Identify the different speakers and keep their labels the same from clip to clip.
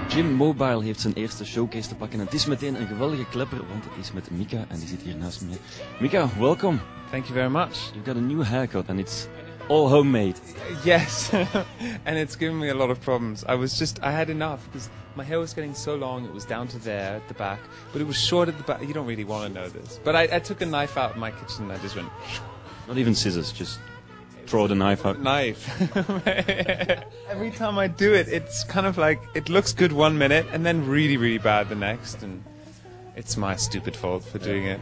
Speaker 1: Jim Mobile heeft zijn eerste showcase te pakken en het is meteen een geweldige klepper, want het is met Mika en die zit hier naast me. Mika, welcome.
Speaker 2: Thank you very much.
Speaker 1: You've got a new haircut and it's all homemade.
Speaker 2: Yes, and it's given me a lot of problems. I had enough because my hair was getting so long, it was down to there at the back, but it was short at the back. You don't really want to know this. But I took a knife out in my kitchen and I just went...
Speaker 1: Not even scissors, just throw the knife out.
Speaker 2: Knife. Every time I do it, it's kind of like, it looks good 1 minute and then really, really bad the next, and it's my stupid fault for doing it.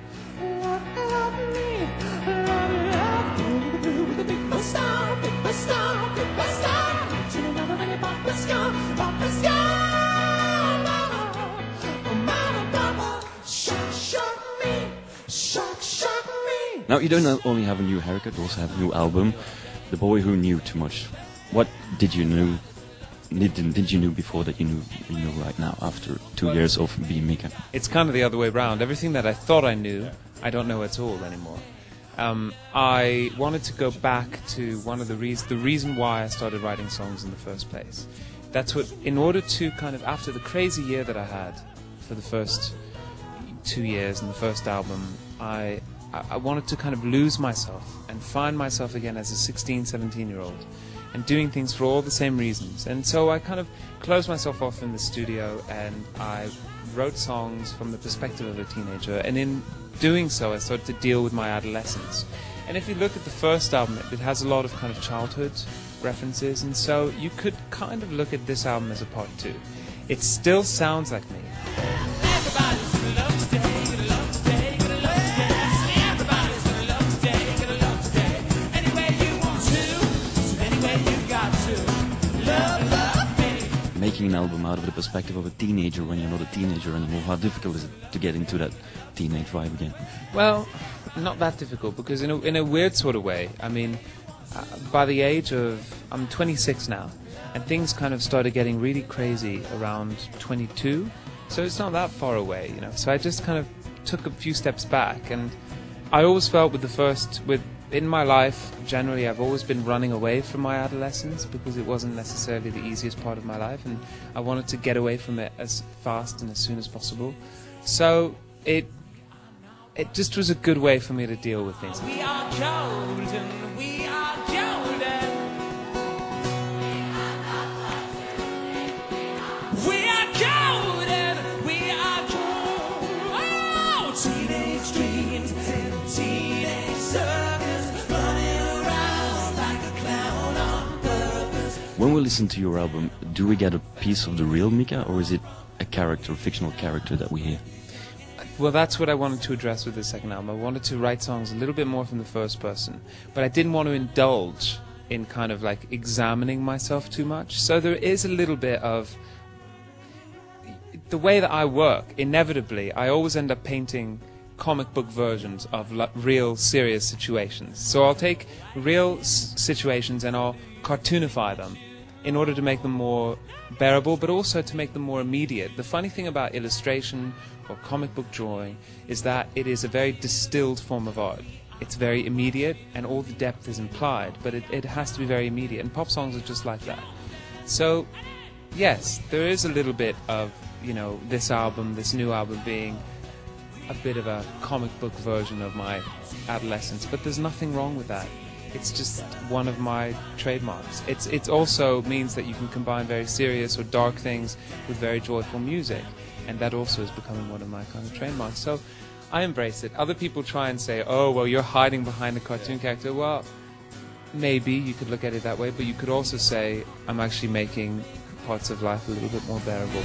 Speaker 1: Now, you don't only have a new haircut, you also have a new album, The Boy Who Knew Too Much. What did you know before that you know right now, after 2 years of being Mika?
Speaker 2: It's kind of the other way around. Everything that I thought I knew, I don't know at all anymore. I wanted to go back to one of the reason why I started writing songs in the first place. That's what, in order to kind of, after the crazy year that I had for the first 2 years and the first album, I wanted to kind of lose myself and find myself again as a 16, 17-year-old and doing things for all the same reasons. And so I kind of closed myself off in the studio and I wrote songs from the perspective of a teenager, and in doing so I started to deal with my adolescence. And if you look at the first album, it has a lot of kind of childhood references, and so you could kind of look at this album as a part two. It still sounds like me.
Speaker 1: Making an album out of the perspective of a teenager when you're not a teenager anymore, how difficult is it to get into that teenage vibe again?
Speaker 2: Well, not that difficult, because in a weird sort of way, I mean, by the age of, I'm 26 now, and things kind of started getting really crazy around 22, so it's not that far away, you know. So I just kind of took a few steps back, and I always felt in my life, generally, I've always been running away from my adolescence because it wasn't necessarily the easiest part of my life, and I wanted to get away from it as fast and as soon as possible. So it just was a good way for me to deal with things. We are golden, we are golden. We are golden, we are golden. Oh, teenage dreams and teenage circus, running around like a clown on purpose.
Speaker 1: When we listen to your album, do we get a piece of the real Mika, or is it a fictional character that we hear?
Speaker 2: Well, that's what I wanted to address with the second album. I wanted to write songs a little bit more from the first person, but I didn't want to indulge in kind of like examining myself too much. So there is a little bit of the way that I work. Inevitably, I always end up painting comic book versions of real serious situations. So I'll take real situations and I'll cartoonify them in order to make them more bearable, but also to make them more immediate. The funny thing about illustration or comic book drawing is that it is a very distilled form of art. It's very immediate and all the depth is implied, but it has to be very immediate, and pop songs are just like that. So yes, there is a little bit of, you know, this new album being a bit of a comic book version of my adolescence, but there's nothing wrong with that. It's just one of my trademarks. It also means that you can combine very serious or dark things with very joyful music, and that also is becoming one of my kind of trademarks. So I embrace it. Other people try and say, oh, well, you're hiding behind a cartoon character. Well, maybe you could look at it that way, but you could also say I'm actually making parts of life a little bit more bearable.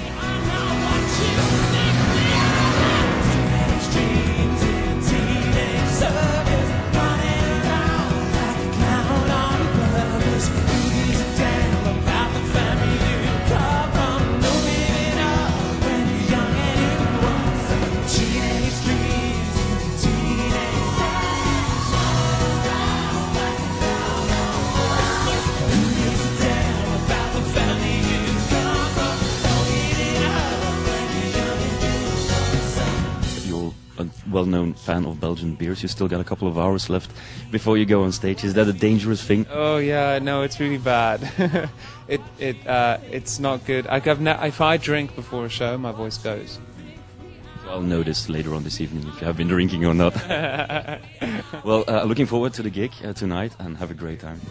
Speaker 1: well-known fan of Belgian beers. You still got a couple of hours left before you go on stage. Is that a dangerous thing?
Speaker 2: Oh yeah, no, it's really bad. It's not good. If I drink before a show, my voice goes.
Speaker 1: I'll notice later on this evening if you have been drinking or not. Well, looking forward to the gig tonight, and have a great time.